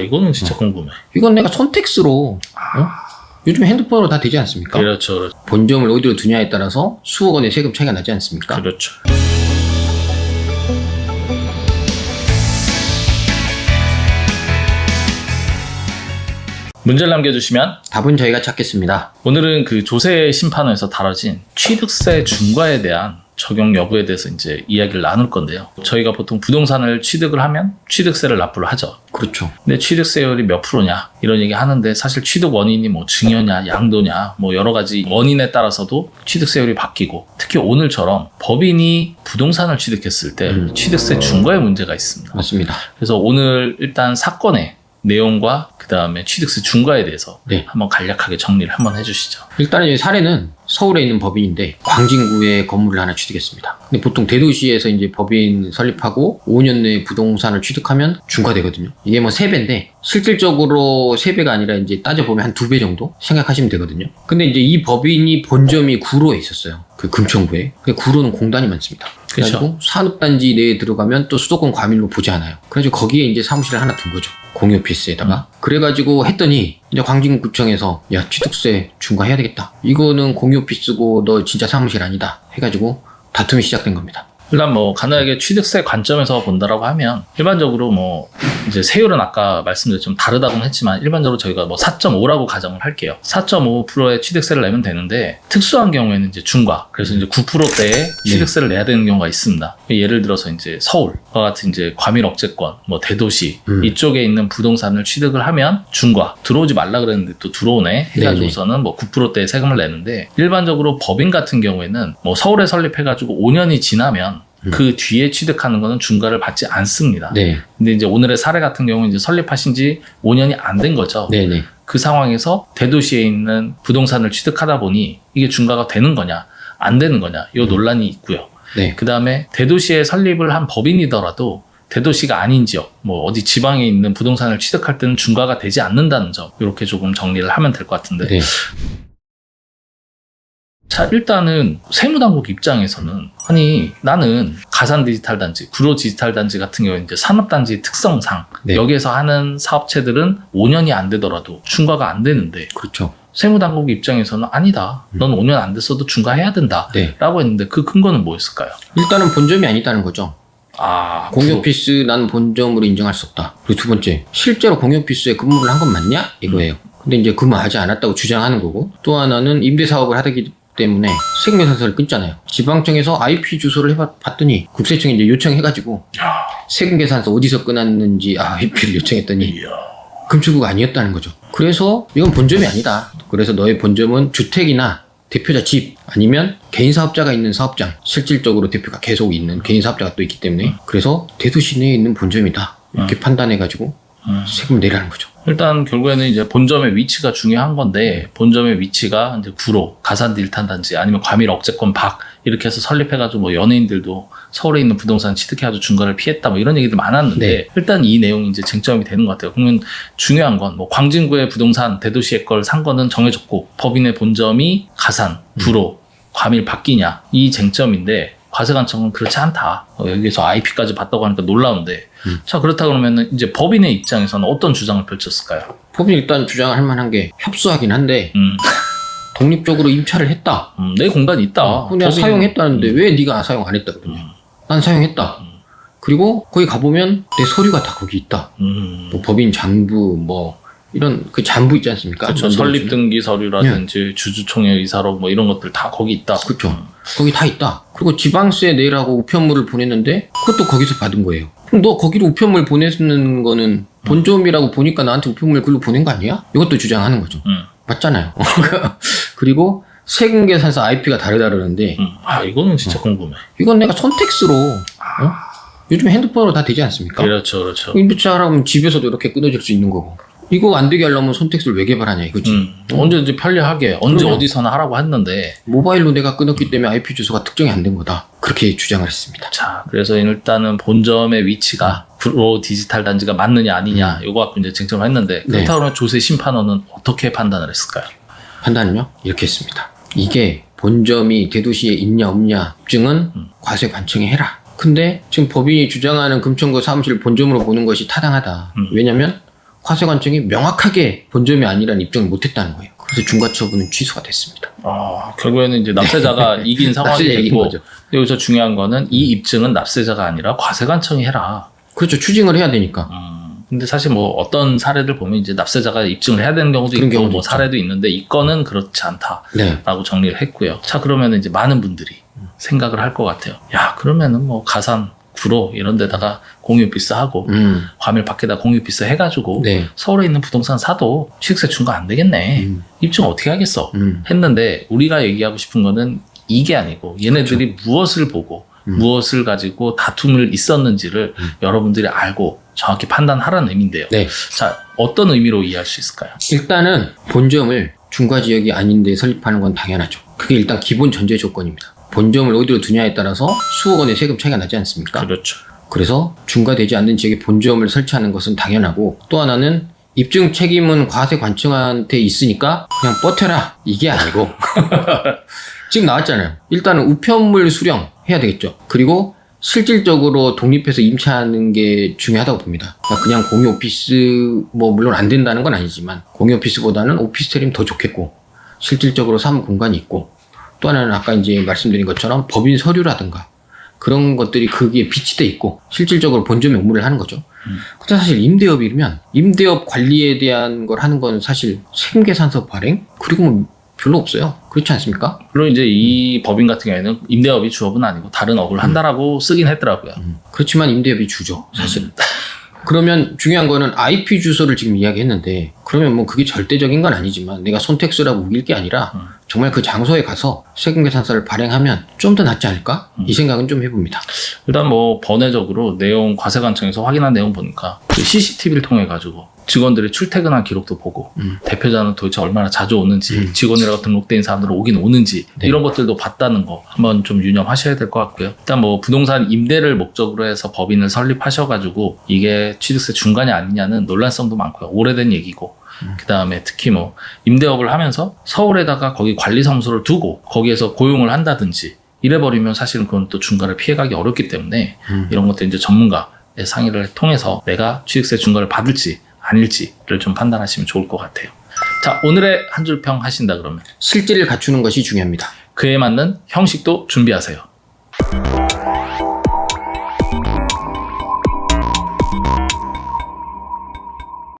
이거는 진짜 궁금해. 이건 내가 선택스로 요즘 핸드폰으로 다 되지 않습니까? 그렇죠. 본점을 어디로 두냐에 따라서 수억 원의 세금 차이가 나지 않습니까? 그렇죠. 문제를 남겨주시면 답은 저희가 찾겠습니다. 오늘은 그 조세 심판원에서 다뤄진 취득세 중과에 대한 적용 여부에 대해서 이제 이야기를 나눌 건데요. 저희가 보통 부동산을 취득을 하면 취득세를 납부를 하죠. 그렇죠. 근데 취득세율이 몇 프로냐 이런 얘기 하는데 사실 취득 원인이 뭐 증여냐 양도냐 뭐 여러 가지 원인에 따라서도 취득세율이 바뀌고 특히 오늘처럼 법인이 부동산을 취득했을 때 취득세 중과에 문제가 있습니다. 맞습니다. 그래서 오늘 일단 사건의 내용과 그 다음에 취득세 중과에 대해서 한번 간략하게 정리를 한번 해주시죠. 일단은 이 사례는 서울에 있는 법인인데 광진구에 건물을 하나 취득했습니다. 근데 보통 대도시에서 이제 법인 설립하고 5년 내에 부동산을 취득하면 중과되거든요. 이게 뭐 3배인데 실질적으로 3배가 아니라 이제 따져보면 한 2배 정도 생각하시면 되거든요. 근데 이제 이 법인이 본점이 구로에 있었어요. 그 금천구에. 구로는 공단이 많습니다. 그래가지고 산업단지 내에 들어가면 또 수도권 과밀로 보지 않아요. 그래가지고 거기에 이제 사무실을 하나 둔 거죠. 공유오피스에다가. 그래가지고 했더니 이제 광진구청에서 야 취득세 중과해야 되겠다. 이거는 공유오피스고 너 진짜 사무실 아니다. 해가지고 다툼이 시작된 겁니다. 일단 뭐 간단하게 취득세 관점에서 본다라고 하면 일반적으로 뭐 이제 세율은 아까 말씀드린 좀 다르다고는 했지만 일반적으로 저희가 뭐 4.5라고 가정을 할게요. 4.5%의 취득세를 내면 되는데 특수한 경우에는 이제 중과 그래서 이제 9%대의 취득세를 내야 되는 경우가 있습니다. 예를 들어서 이제 서울과 같은 이제 과밀 억제권, 뭐 대도시 이쪽에 있는 부동산을 취득을 하면 중과 들어오지 말라 그랬는데 또 들어오네 해가지고서는 뭐 9%대의 세금을 내는데 일반적으로 법인 같은 경우에는 뭐 서울에 설립해가지고 5년이 지나면 그 뒤에 취득하는 거는 중과를 받지 않습니다. 근데 이제 오늘의 사례 같은 경우는 이제 설립하신 지 5년이 안 된 거죠. 그 상황에서 대도시에 있는 부동산을 취득하다 보니 이게 중과가 되는 거냐, 안 되는 거냐, 이 논란이 있고요. 그 다음에 대도시에 설립을 한 법인이더라도 대도시가 아닌 지역, 뭐 어디 지방에 있는 부동산을 취득할 때는 중과가 되지 않는다는 점, 이렇게 조금 정리를 하면 될 것 같은데. 자, 일단은 세무당국 입장에서는 아니 나는 가산 디지털 단지, 구로 디지털 단지 같은 경우에 이제 산업단지 특성상 여기에서 하는 사업체들은 5년이 안 되더라도 중과가 안 되는데 그렇죠. 세무당국 입장에서는 아니다. 넌 5년 안 됐어도 중과해야 된다. 라고 했는데 그 근거는 뭐였을까요? 일단은 본점이 아니다는 거죠. 공유오피스 난 본점으로 인정할 수 없다. 그리고 두 번째, 실제로 공유오피스에 근무를 한 건 맞냐? 이거예요. 근데 이제 근무하지 않았다고 주장하는 거고 또 하나는 임대사업을 하기 때문에 세금계산서를 끊잖아요. 지방청에서 IP 주소를 해봤더니 국세청이 이제 요청해가지고 세금계산서 어디서 끊었는지 IP를 요청했더니 금천구가 아니었다는 거죠. 그래서 이건 본점이 아니다. 그래서 너의 본점은 주택이나 대표자 집 아니면 개인 사업자가 있는 사업장, 실질적으로 대표가 계속 있는 개인 사업자가 또 있기 때문에 그래서 대도시 내에 있는 본점이다. 이렇게 판단해가지고 세금을 내라는 거죠. 일단 결국에는 이제 본점의 위치가 중요한 건데 본점의 위치가 이제 구로, 가산 딜탄 단지 아니면 과밀 억제권 밖 이렇게 해서 설립해가지고 뭐 연예인들도 서울에 있는 부동산 취득해가지고 중과를 피했다 뭐 이런 얘기들 많았는데 일단 이 내용이 이제 쟁점이 되는 것 같아요. 그러면 중요한 건 뭐 광진구의 부동산 대도시의 걸 산 거는 정해졌고 법인의 본점이 가산, 구로, 과밀 밖이냐 이 쟁점인데 과세관청은 그렇지 않다. 여기서 IP까지 받다고 하니까 놀라운데 자 그렇다 그러면 이제 법인의 입장에서는 어떤 주장을 펼쳤을까요? 법인이 일단 주장할 만한 게 협소하긴 한데 독립적으로 임차를 했다. 내 공간이 있다. 내가 사용했다는데 왜 네가 사용 안 했다 그러냐. 난 사용했다. 그리고 거기 가보면 내 서류가 다 거기 있다. 뭐 법인 장부 뭐 이런 그 잔부 있지 않습니까? 그렇죠. 설립 등기 서류라든지 주주총회 의사록 뭐 이런 것들 다 거기 있다. 그렇죠. 거기 다 있다. 그리고 지방세 내라고 우편물을 보냈는데 그것도 거기서 받은 거예요. 그럼 너 거기로 우편물 보내는 거는 본점이라고 보니까 나한테 우편물 글로 보낸 거 아니야? 이것도 주장하는 거죠. 맞잖아요. 그리고 세금계산서 IP가 다르다 그러는데 이거는 진짜 궁금해. 이건 내가 선택스로 요즘 핸드폰으로 다 되지 않습니까? 그렇죠. 임차 하라면 집에서도 이렇게 끊어질 수 있는 거고 이거 안 되게 하려면 선택스를 왜 개발하냐 이거지. 언제든지 편리하게 언제 어디서나 하라고 했는데 모바일로 내가 끊었기 때문에 IP 주소가 특정이 안 된 거다. 그렇게 주장을 했습니다. 자, 그래서 일단은 본점의 위치가 구로 디지털 단지가 맞느냐 아니냐 이거 갖고 이제 쟁점을 했는데 그렇다고 하면 조세 심판원은 어떻게 판단을 했을까요? 판단은요 이렇게 했습니다. 이게 본점이 대도시에 있냐 없냐 입증은 과세관청이 해라. 근데 지금 법인이 주장하는 금천구 사무실 본점으로 보는 것이 타당하다. 왜냐면 과세관청이 명확하게 본점이 아니라는 입장을 못했다는 거예요. 그래서 중과처분은 취소가 됐습니다. 결국에는 이제 납세자가 이긴 상황이 납세자 이긴 됐고, 거죠. 여기서 중요한 거는 이 입증은 납세자가 아니라 과세관청이 해라. 그렇죠. 추징을 해야 되니까. 근데 사실 뭐 어떤 사례들 보면 이제 납세자가 입증을 해야 되는 경우도 그런 있고 경우도 뭐 있죠. 사례도 있는데 이 건은 그렇지 않다라고 네. 정리를 했고요. 자, 그러면 이제 많은 분들이 생각을 할 것 같아요. 야, 그러면은 뭐 가산, 구로 이런 데다가 공유오피스 하고 과밀 밖에다 공유오피스 해가지고 네. 서울에 있는 부동산 사도 취득세 중과 안 되겠네. 입증 어떻게 하겠어? 했는데 우리가 얘기하고 싶은 거는 이게 아니고 얘네들이 무엇을 보고 무엇을 가지고 다툼을 있었는지를 여러분들이 알고 정확히 판단하라는 의미인데요. 네. 자, 어떤 의미로 이해할 수 있을까요? 일단은 본점을 중과지역이 아닌데 설립하는 건 당연하죠. 그게 일단 기본 전제 조건입니다. 본점을 어디로 두냐에 따라서 수억 원의 세금 차이가 나지 않습니까? 그렇죠. 그래서 중과되지 않는 지역에 본점을 설치하는 것은 당연하고, 또 하나는 입증 책임은 과세관청한테 있으니까 그냥 버텨라, 이게 아니고 지금 나왔잖아요. 일단은 우편물 수령 해야 되겠죠. 그리고 실질적으로 독립해서 임차하는 게 중요하다고 봅니다. 그러니까 그냥 공유 오피스 뭐 물론 안 된다는 건 아니지만 공유 오피스보다는 오피스텔이면 더 좋겠고, 실질적으로 사무 공간이 있고, 또 하나는 아까 이제 말씀드린 것처럼 법인 서류라든가 그런 것들이 거기에 비치돼 있고 실질적으로 본점 업무를 하는 거죠. 근데 사실 임대업이면 임대업 관리에 대한 걸 하는 건 사실 세금계산서 발행 그리고 뭐 별로 없어요. 그렇지 않습니까? 물론 이제 이 법인 같은 경우에는 임대업이 주업은 아니고 다른 업을 한다라고 쓰긴 했더라고요. 그렇지만 임대업이 주죠, 사실. 그러면 중요한 거는 IP 주소를 지금 이야기했는데, 그러면 뭐 그게 절대적인 건 아니지만 내가 손택수라고 우길 게 아니라 정말 그 장소에 가서 세금계산서를 발행하면 좀 더 낫지 않을까? 이 생각은 좀 해봅니다. 일단 뭐 번외적으로 내용 과세관청에서 확인한 내용 보니까 CCTV를 통해 가지고 직원들이 출퇴근한 기록도 보고 대표자는 도대체 얼마나 자주 오는지 직원이라고 등록된 있는 사람들은 오긴 오는지 네. 이런 것들도 봤다는 거 한번 좀 유념하셔야 될 것 같고요. 일단 뭐 부동산 임대를 목적으로 해서 법인을 설립하셔가지고 이게 취득세 중간이 아니냐는 논란성도 많고요. 오래된 얘기고 그 다음에 특히 뭐 임대업을 하면서 서울에다가 거기 관리사무소를 두고 거기에서 고용을 한다든지 이래버리면 사실은 그건 또 중과를 피해가기 어렵기 때문에 이런 것들 이제 전문가의 상의를 통해서 내가 취득세 중과를 받을지 아닐지를 좀 판단하시면 좋을 것 같아요. 자, 오늘의 한 줄 평 하신다 그러면 실질을 갖추는 것이 중요합니다. 그에 맞는 형식도 준비하세요.